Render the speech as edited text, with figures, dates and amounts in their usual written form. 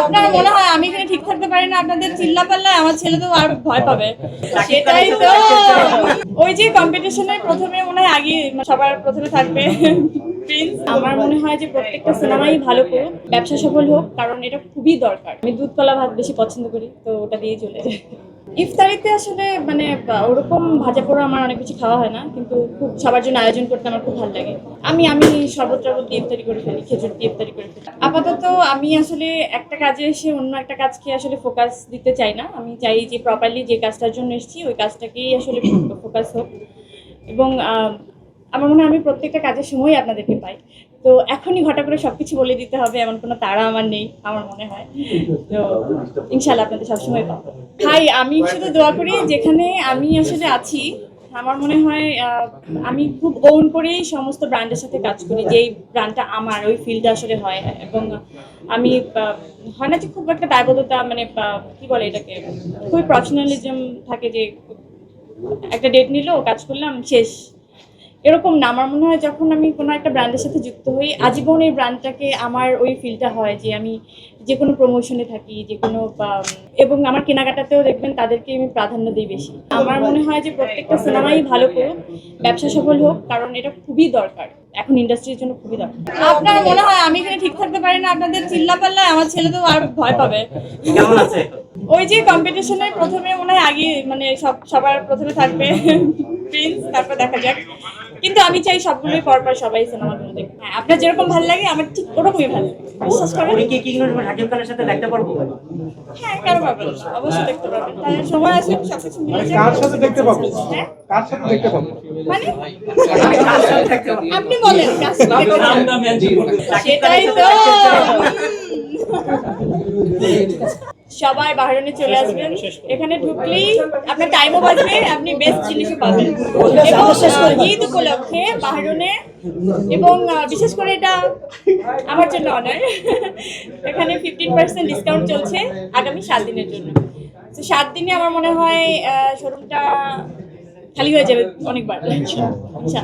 আপনার মনে হয় আমি এখানে ঠিক থাকতে পারি না? আপনাদের চিল্লা পাল্লায় আমার ছেলে তো আর ভয় পাবে। সেটাই তো, ওই যে কম্পিটিশনের প্রথমে মনে হয় আগে সবার প্রথমে থাকবে প্রিন্স। আমার মনে হয় যে প্রত্যেকটা সিনেমাই ভালো করুক, ব্যবসা সফল হোক, কারণ এটা খুবই দরকার। আমি দুধ কলা ভাত বেশি পছন্দ করি, তো ওটা দিয়ে চলে যায়। ইফতারিতে আসলে মানে ওরকম ভাজা পোড়া আমার অনেক কিছু খাওয়া হয় না, কিন্তু খুব সবার জন্য আয়োজন করতে আমার খুব ভালো লাগে। আমি শরবত টরবত দিয়ে ইফতারি করে ফেলি, খেজুর দিয়ে ইফতারি করে ফেলি। আপাতত আমি আসলে একটা কাজে এসে অন্য একটা কাজকে আসলে ফোকাস দিতে চাই না। আমি চাই যে প্রপারলি যে কাজটার জন্য এসেছি ওই কাজটাকেই আসলে ফোকাস হোক। এবং আমার মনে হয় আমি প্রত্যেকটা কাজের সময় আপনাদেরকে পাই, তো এখনই হঠাৎ করে সবকিছু বলে দিতে হবে এমন কোনো তাড়া আমার নেই আমার মনে হয়। তো ইনশাল্লাহ আপনাদের সবসময় পাবো। ভাই আমি শুধু দোয়া করি যেখানে আমি আসলে আছি, আমার মনে হয় আমি খুব ওন করেই সমস্ত ব্র্যান্ডের সাথে কাজ করি, যেই ব্র্যান্ডটা আমার ওই ফিল্ডটা আসলে হয়। এবং আমি হয় না যে খুব একটা দায়বদ্ধতা, মানে কি বলে এটাকে, খুবই প্রফেশনালিজম থাকে, যে একটা ডেট নিল, কাজ করলাম, শেষ, এরকম না। আমার মনে হয় যখন আমি কোনো একটা ব্র্যান্ডের সাথে যুক্ত হই, আজীবন এই ব্র্যান্ডটাকে আমার ওই ফিলটা হয় যে আমি যে কোনো প্রমোশনে থাকি, যে কোনো এবং আমার কেনাকাটাতেও দেখবেন তাদেরকে আমি প্রাধান্য দিই বেশি। আমার মনে হয় যে প্রত্যেকটা সিনেমাই ভালো করুক, ব্যবসা সফল হোক, কারণ এটা খুবই দরকার, এখন ইন্ডাস্ট্রির জন্য খুবই দরকার। আপনার মনে হয় আমি এখানে ঠিক থাকতে পারি না? আপনাদের চিল্লা পাল্লায় আমার ছেলে তো আর ভয় পাবে। কেমন আছে? ওই যে কম্পিটিশনের প্রথমে মনে হয় আগে মানে সবার প্রথমে থাকবে প্রিন্স, তারপর দেখা যাক। কিন্তু আমি চাই সবগুলোই পরপর সবাই সিনেমাগুলো দেখবে। হ্যাঁ, আপনার যেরকম ভালো লাগে আমার ঠিক ওরকমই ভালো লাগে, বিশ্বাস করেন। পরীকে কি শাকিব খানের সাথে দেখতে পারবো? হ্যাঁ, কেন পারবেন, অবশ্যই দেখতে পারবেন। তাহলে সময় আসলে সবকিছু মিলে যাবে। কার সাথে দেখতে পাবো? হ্যাঁ, কার সাথে দেখতে পাবো? মানে আপনি বলেন কার সাথে দেখতে পারবেন? সেটাই তো। সবাই বাহরাইনে চলে আসবেন, এখানে ঢুকলেই আপনার টাইমও বাঁচবে, আপনি বেস্ট জিনিসও পাবেন। এবং ঈদ উপলক্ষে বাহরাইনে, এবং বিশেষ করে এটা আমার জন্য অনার, এখানে 15% ডিসকাউন্ট চলছে আগামী 7 দিনের জন্য। তো 7 দিনে আমার মনে হয় শোরুমটা খালি হয়ে যাবে অনেকবার। আচ্ছা।